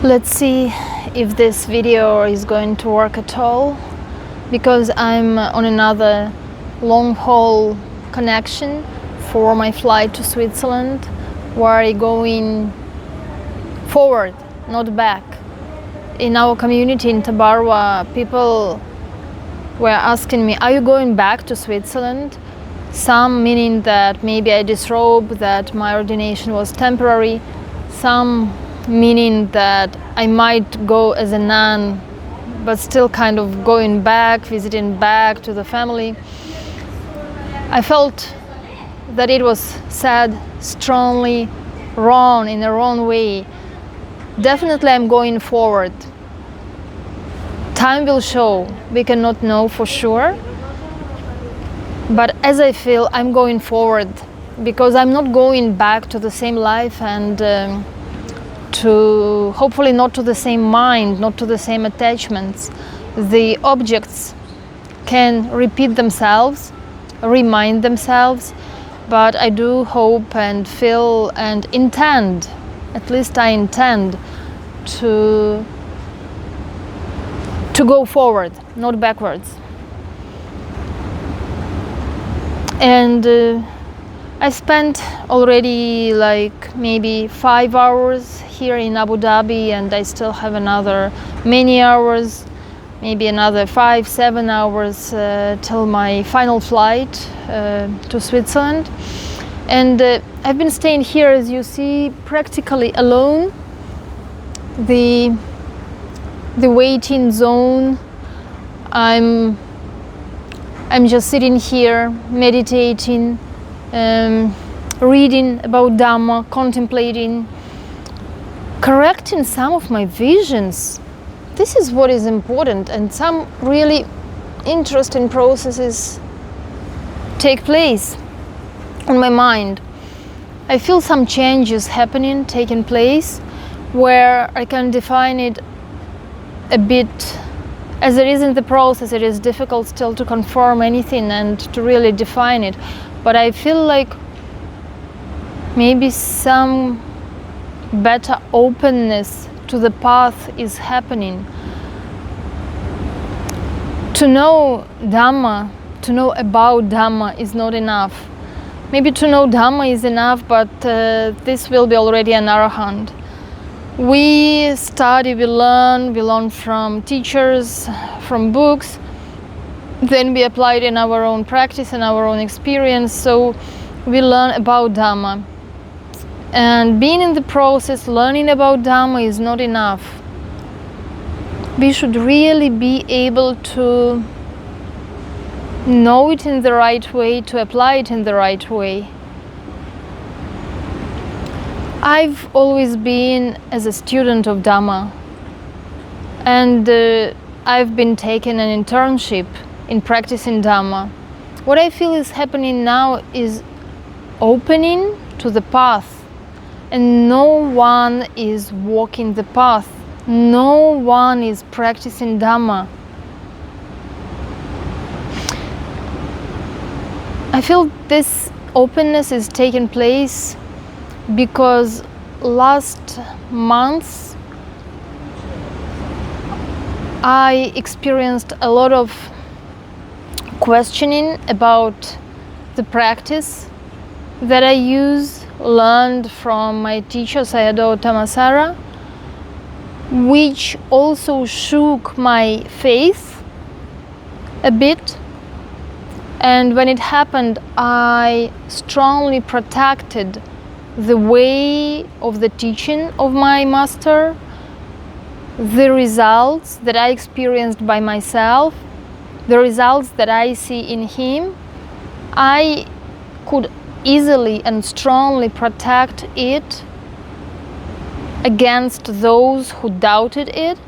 Let's see if this video is going to work at all, because I'm on another long haul connection for my flight to Switzerland, where I'm going forward, not back. In our community in Tabarwa, people were asking me, are you going back to Switzerland? Some meaning that maybe I disrobe, that my ordination was temporary. Some meaning that I might go as a nun, but still kind of going back, visiting back to the family. I felt that it was said strongly wrong, in the wrong way. Definitely I'm going forward. Time will show, we cannot know for sure. But as I feel, I'm going forward, because I'm not going back to the same life and to hopefully not to the same mind, not to the same attachments. The objects can repeat themselves, remind themselves, but I do hope and feel and intend, at least I intend, to go forward, not backwards. And I spent already like maybe 5 hours here in Abu Dhabi, and I still have another many hours, maybe another 5-7 hours till my final flight to Switzerland. And I've been staying here, as you see, practically alone. The waiting zone, I'm just sitting here, meditating, reading about Dhamma, contemplating, correcting some of my visions. This is what is important, and some really interesting processes take place in my mind. I feel some changes taking place, where I can define it a bit. As it is in the process, it is difficult still to confirm anything and to really define it. But I feel like maybe some better openness to the path is happening. To know Dhamma, to know about Dhamma is not enough. Maybe to know Dhamma is enough, but this will be already an arahant. We study, we learn from teachers, from books, then we apply it in our own practice and our own experience, so we learn about Dhamma. And being in the process, learning about Dhamma is not enough. We should really be able to know it in the right way, to apply it in the right way. I've always been as a student of Dhamma, and I've been taking an internship in practicing Dhamma. What I feel is happening now is opening to the path, and no one is walking the path. No one is practicing Dhamma. I feel this openness is taking place because last month I experienced a lot of questioning about the practice that I learned from my teacher Sayadaw Tamasara, which also shook my faith a bit. And when it happened, I strongly protected the way of the teaching of my master, the results that I experienced by myself, the results that I see in him. I could easily and strongly protect it against those who doubted it,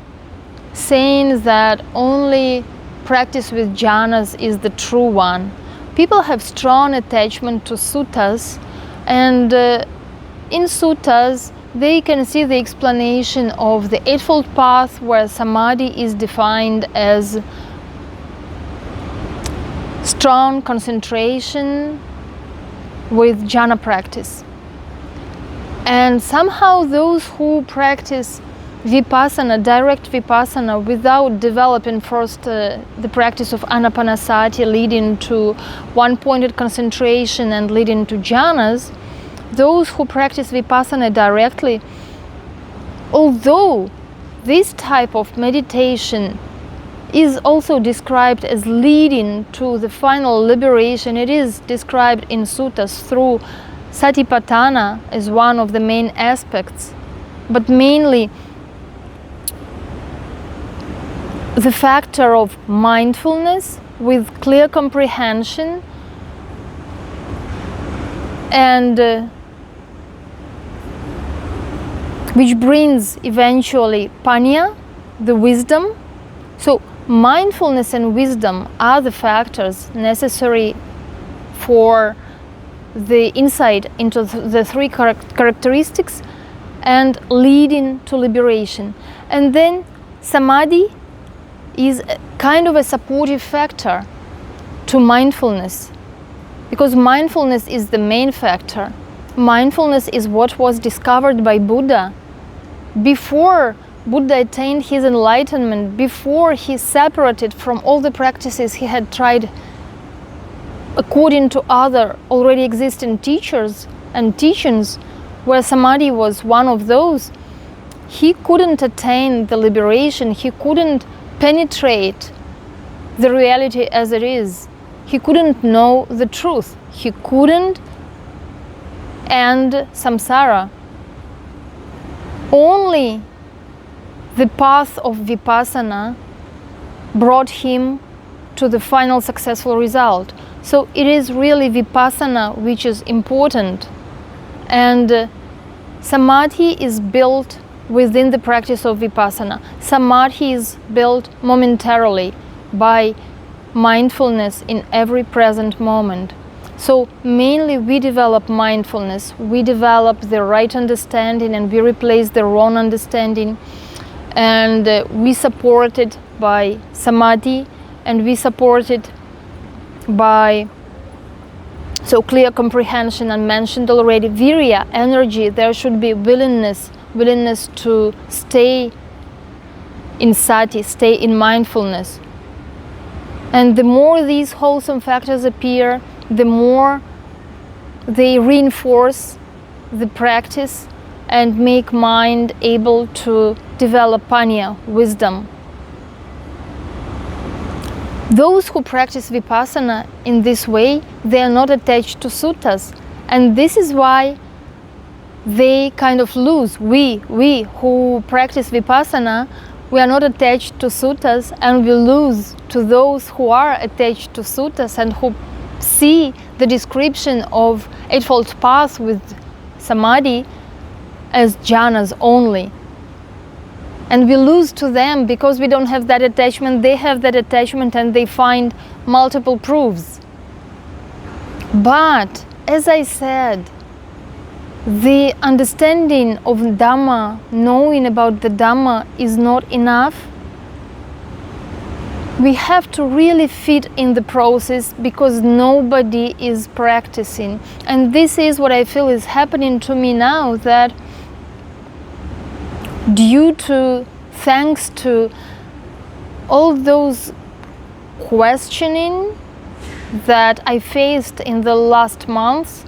saying that only practice with jhanas is the true one. People have strong attachment to suttas, and in suttas they can see the explanation of the Eightfold Path, where samadhi is defined as strong concentration with jhana practice. And somehow those who practice Vipassana, direct Vipassana, without developing first the practice of Anapanasati leading to one-pointed concentration and leading to jhanas, those who practice Vipassana directly, although this type of meditation is also described as leading to the final liberation, it is described in suttas through Satipatthana as one of the main aspects, but mainly the factor of mindfulness with clear comprehension and which brings eventually panya, the wisdom. So mindfulness and wisdom are the factors necessary for the insight into the three characteristics and leading to liberation. And then samadhi is kind of a supportive factor to mindfulness, because mindfulness is the main factor. Mindfulness is what was discovered by Buddha. Before Buddha attained his enlightenment, before he separated from all the practices he had tried according to other already existing teachers and teachings, where samadhi was one of those, he couldn't attain the liberation, he couldn't penetrate the reality as it is. He couldn't know the truth. He couldn't end samsara. Only the path of Vipassana brought him to the final successful result. So it is really Vipassana which is important, and samadhi is built within the practice of Vipassana. Samadhi is built momentarily by mindfulness in every present moment. So mainly we develop mindfulness, we develop the right understanding and we replace the wrong understanding, and we support it by samadhi, and we support it by so clear comprehension. I mentioned already virya, energy. There should be willingness to stay in sati, stay in mindfulness. And the more these wholesome factors appear, the more they reinforce the practice and make mind able to develop panya, wisdom. Those who practice Vipassana in this way, they are not attached to suttas, and this is why they kind of lose. We who practice Vipassana, we are not attached to suttas, and we lose to those who are attached to suttas and who see the description of Eightfold Path with samadhi as jhanas only. And we lose to them because we don't have that attachment. They have that attachment and they find multiple proofs. But as I said, the understanding of Dhamma, knowing about the Dhamma, is not enough. We have to really fit in the process because nobody is practicing. And this is what I feel is happening to me now, that thanks to all those questioning that I faced in the last months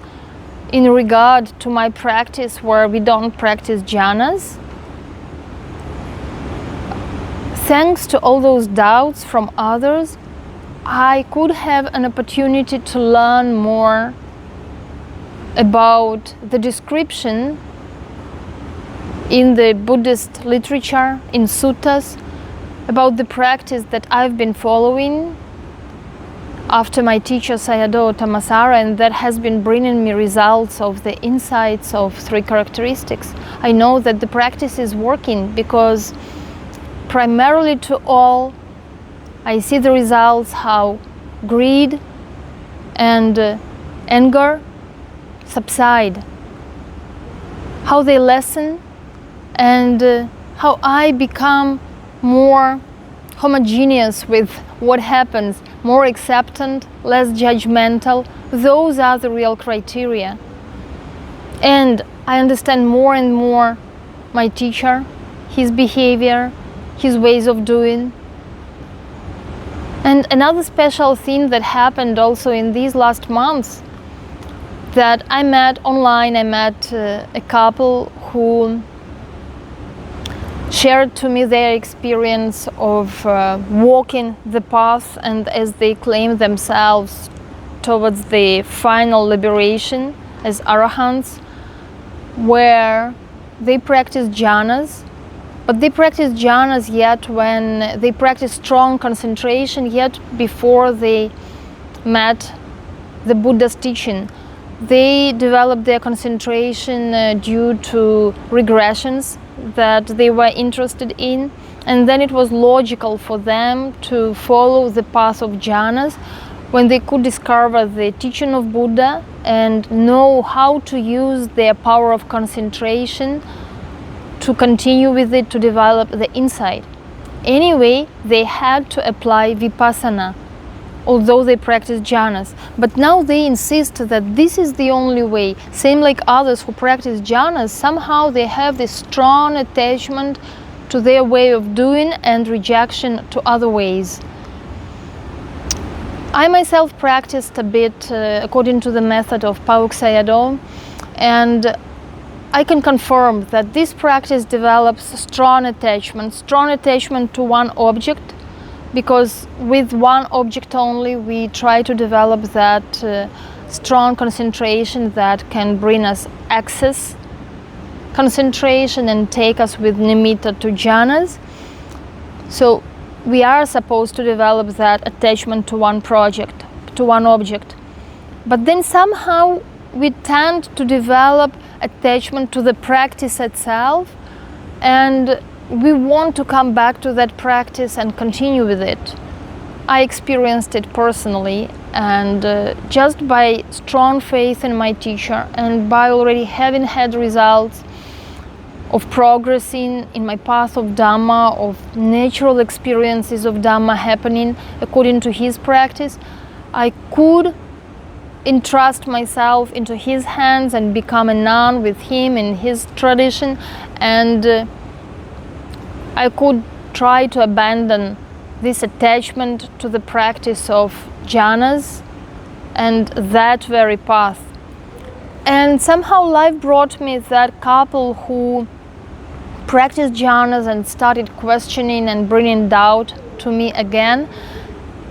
in regard to my practice where we don't practice jhanas, thanks to all those doubts from others, I could have an opportunity to learn more about the description in the Buddhist literature, in suttas, about the practice that I've been following after my teacher Sayadaw Tamasara, and that has been bringing me results of the insights of three characteristics. I know that the practice is working because primarily to all, I see the results how greed and anger subside, how they lessen, and how I become more homogeneous with what happens, more acceptant, less judgmental. Those are the real criteria. And I understand more and more my teacher, his behavior, his ways of doing. And another special thing that happened also in these last months, that I met online, I met a couple who shared to me their experience of walking the path, and as they claim themselves, towards the final liberation as arahants, where they practice jhanas. But they practice jhanas yet when they practice strong concentration, yet before they met the Buddha's teaching. They developed their concentration due to regressions that they were interested in, and then it was logical for them to follow the path of jhanas when they could discover the teaching of Buddha and know how to use their power of concentration to continue with it, to develop the insight. Anyway, they had to apply Vipassana, although they practice jhanas. But now they insist that this is the only way. Same like others who practice jhanas, somehow they have this strong attachment to their way of doing and rejection to other ways. I myself practiced a bit according to the method of Pauk Sayadaw, and I can confirm that this practice develops strong attachment to one object, because with one object only we try to develop that strong concentration that can bring us access concentration and take us with nimitta to jhanas. So we are supposed to develop that attachment to one project, to one object. But then somehow we tend to develop attachment to the practice itself, and we want to come back to that practice and continue with it. I experienced it personally, and just by strong faith in my teacher and by already having had results of progressing in my path of Dhamma, of natural experiences of Dhamma happening according to his practice, I could entrust myself into his hands and become a nun with him in his tradition, and I could try to abandon this attachment to the practice of jhanas and that very path. And somehow life brought me that couple who practiced jhanas and started questioning and bringing doubt to me again.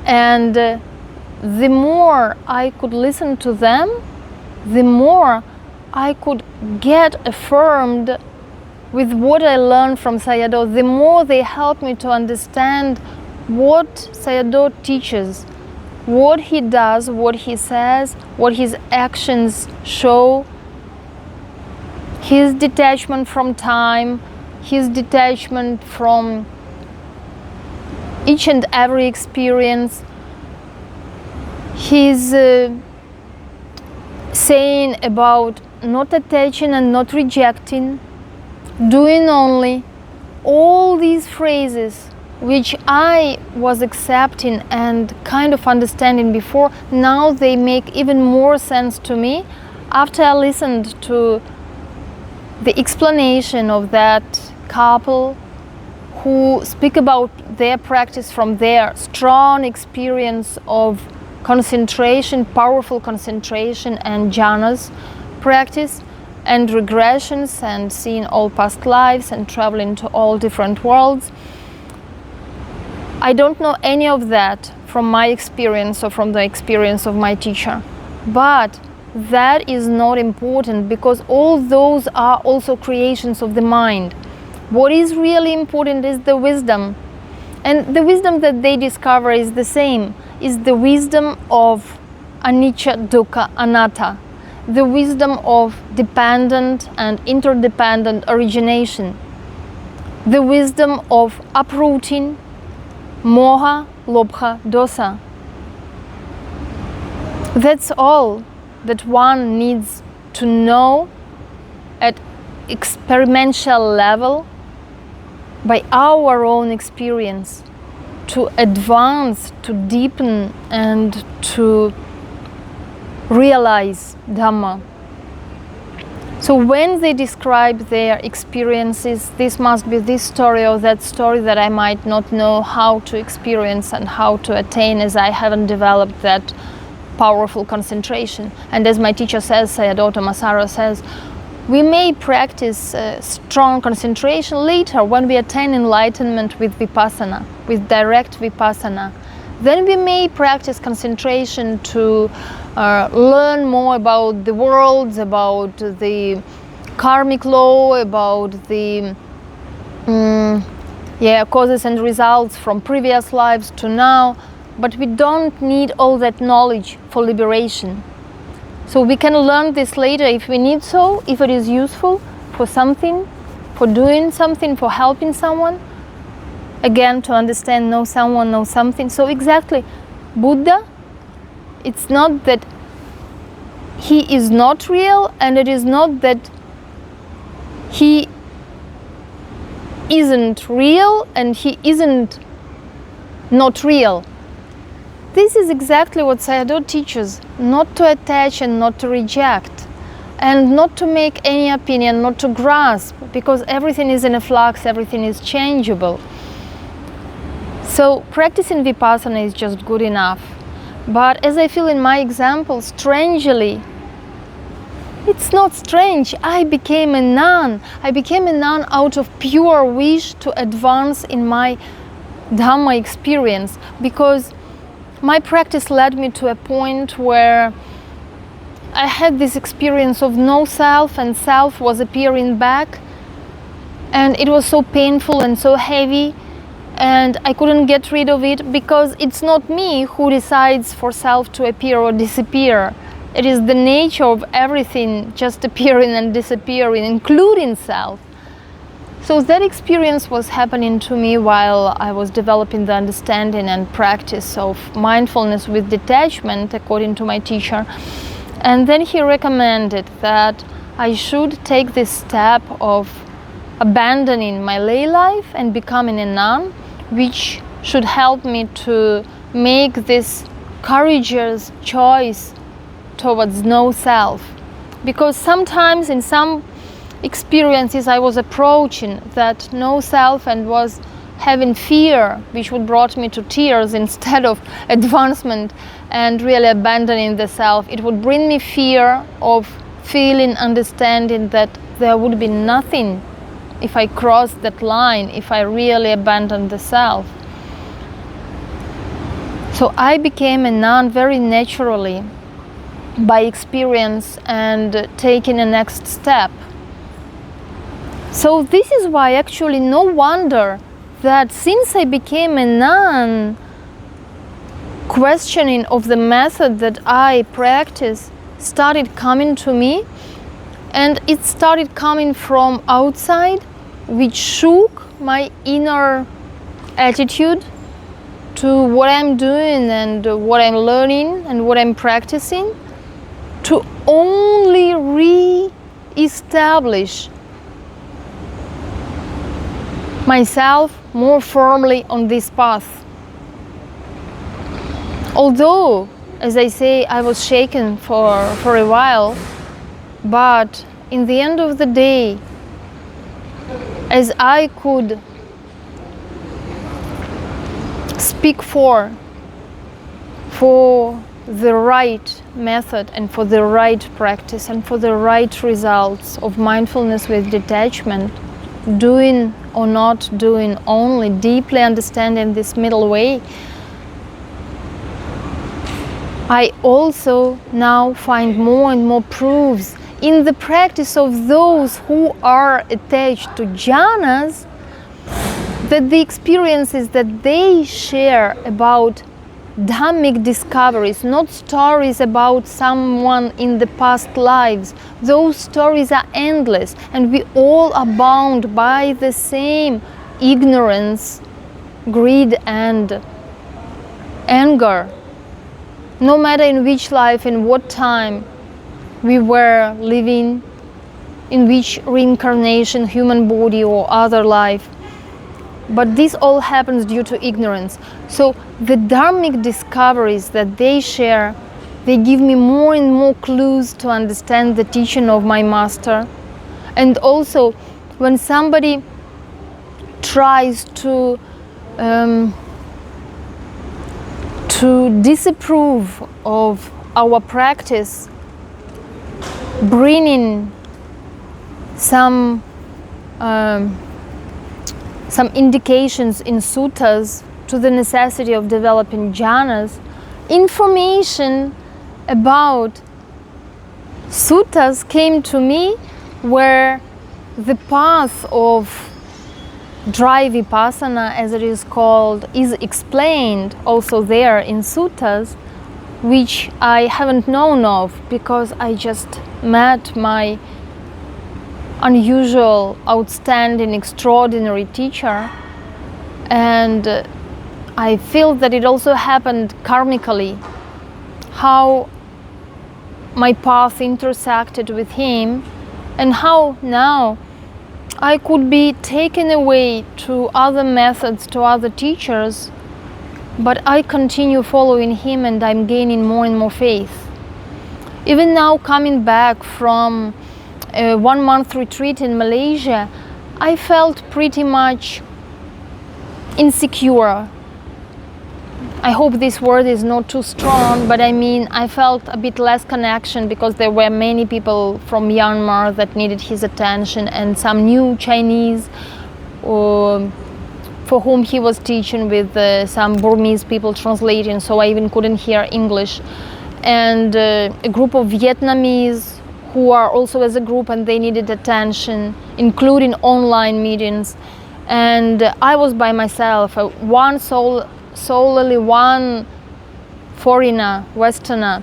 And the more I could listen to them, the more I could get affirmed with what I learned from Sayadaw, the more they helped me to understand what Sayadaw teaches, what he does, what he says, what his actions show, his detachment from time, his detachment from each and every experience, his saying about not attaching and not rejecting, doing only, all these phrases which I was accepting and kind of understanding before, now they make even more sense to me after I listened to the explanation of that couple who speak about their practice from their strong experience of concentration, powerful concentration and jhanas practice and regressions and seeing all past lives and traveling to all different worlds. I don't know any of that from my experience or from the experience of my teacher, but that is not important, because all those are also creations of the mind. What is really important is the wisdom, and the wisdom that they discover is the same, is the wisdom of anicca, dukkha, anatta, the wisdom of dependent and interdependent origination, the wisdom of uprooting moha, lobha, dosa. That's all that one needs to know at experiential level by our own experience to advance, to deepen and to realize Dhamma. So when they describe their experiences, this must be this story or that story that I might not know how to experience and how to attain, as I haven't developed that powerful concentration. And as my teacher says, Sayadaw Masaru says, we may practice strong concentration later when we attain enlightenment with Vipassana, with direct Vipassana. Then we may practice concentration to learn more about the worlds, about the karmic law, about the causes and results from previous lives to now. But we don't need all that knowledge for liberation. So we can learn this later if we need so, if it is useful for something, for doing something, for helping someone. Again, to understand, know someone, know something. So exactly, Buddha, it's not that he is not real, and it is not that he isn't real and he isn't not real. This is exactly what Sayadaw teaches, not to attach and not to reject, and not to make any opinion, not to grasp, because everything is in a flux, everything is changeable. So practicing Vipassana is just good enough. But as I feel in my example, strangely, it's not strange. I became a nun. I became a nun out of pure wish to advance in my Dhamma experience, because my practice led me to a point where I had this experience of no self, and self was appearing back, and it was so painful and so heavy, and I couldn't get rid of it, because it's not me who decides for self to appear or disappear. It is the nature of everything just appearing and disappearing, including self. So that experience was happening to me while I was developing the understanding and practice of mindfulness with detachment, according to my teacher. And then he recommended that I should take this step of abandoning my lay life and becoming a nun, which should help me to make this courageous choice towards no self. Because sometimes in some experiences I was approaching that no self and was having fear, which would brought me to tears instead of advancement and really abandoning the self. It would bring me fear of feeling, understanding that there would be nothing if I crossed that line, if I really abandoned the self. So I became a nun very naturally by experience and taking a next step. So this is why actually no wonder that since I became a nun, questioning of the method that I practice started coming to me, and it started coming from outside, which shook my inner attitude to what I'm doing and what I'm learning and what I'm practicing, to only re-establish myself more firmly on this path. Although, as I say, I was shaken for a while, but in the end of the day, as I could speak for the right method and for the right practice and for the right results of mindfulness with detachment, doing or not doing only, deeply understanding this middle way, I also now find more and more proofs in the practice of those who are attached to jhanas, that the experiences that they share about Dhammic discoveries, not stories about someone in the past lives, those stories are endless, and we all are bound by the same ignorance, greed and anger. No matter in which life, in what time we were living, in which reincarnation, human body or other life. But this all happens due to ignorance. So the Dharmic discoveries that they share, they give me more and more clues to understand the teaching of my master. And also, when somebody tries to disapprove of our practice, bringing some indications in suttas to the necessity of developing jhanas, information about suttas came to me where the path of dry vipassana, as it is called, is explained also there in suttas, which I haven't known of because I just met my unusual, outstanding, extraordinary teacher, and I feel that it also happened karmically, how my path intersected with him, and how now I could be taken away to other methods, to other teachers, but I continue following him and I'm gaining more and more faith. Even now, coming back from a 1-month retreat in Malaysia, I felt pretty much insecure. I hope this word is not too strong, but I mean, I felt a bit less connection because there were many people from Myanmar that needed his attention, and some new Chinese for whom he was teaching with some Burmese people translating, so I even couldn't hear English. And a group of Vietnamese who are also as a group and they needed attention, including online meetings. And I was by myself, solely one foreigner, Westerner.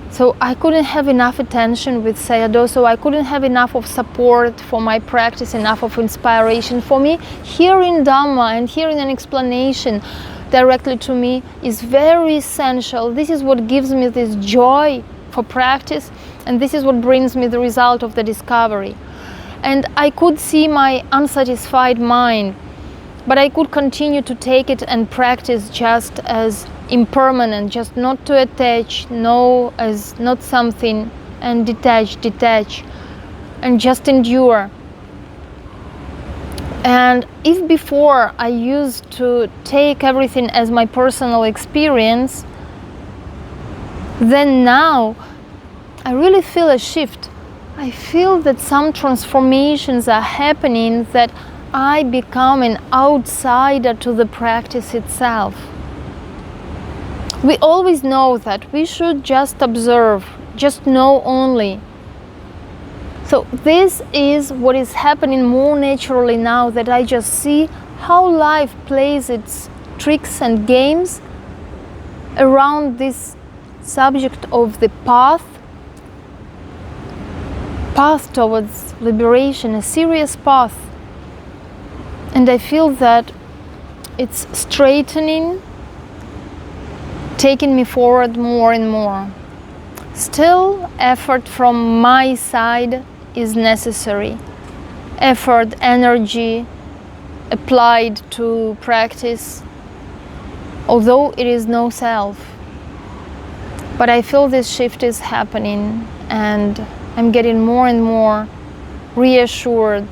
So I couldn't have enough attention with Sayadaw, so I couldn't have enough of support for my practice, enough of inspiration. For me, hearing Dhamma and hearing an explanation directly to me is very essential. This is what gives me this joy for practice, and this is what brings me the result of the discovery. And I could see my unsatisfied mind, but I could continue to take it and practice just as impermanent, just not to attach, know as not something, and detach, and just endure. And if before I used to take everything as my personal experience, then now I really feel a shift. I feel that some transformations are happening, that I become an outsider to the practice itself. We always know that we should just observe, just know only. So this is what is happening more naturally now, that I just see how life plays its tricks and games around this subject of the path towards liberation, a serious path. And I feel that it's straightening, taking me forward more and more. Still, effort from my side is necessary. Effort, energy applied to practice, although it is no self. But I feel this shift is happening, and I'm getting more and more reassured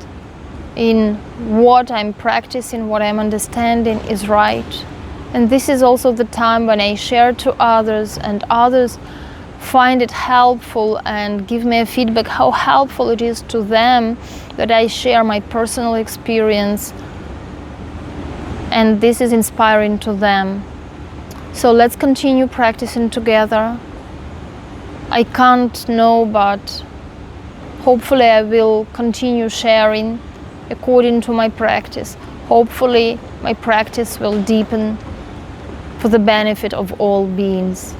in what I'm practicing, what I'm understanding is right. And this is also the time when I share to others, and others find it helpful and give me a feedback how helpful it is to them that I share my personal experience, and this is inspiring to them. So let's continue practicing together. I can't know, but hopefully I will continue sharing according to my practice. Hopefully my practice will deepen for the benefit of all beings.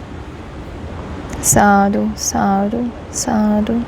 Sadhu, sadhu, sadhu.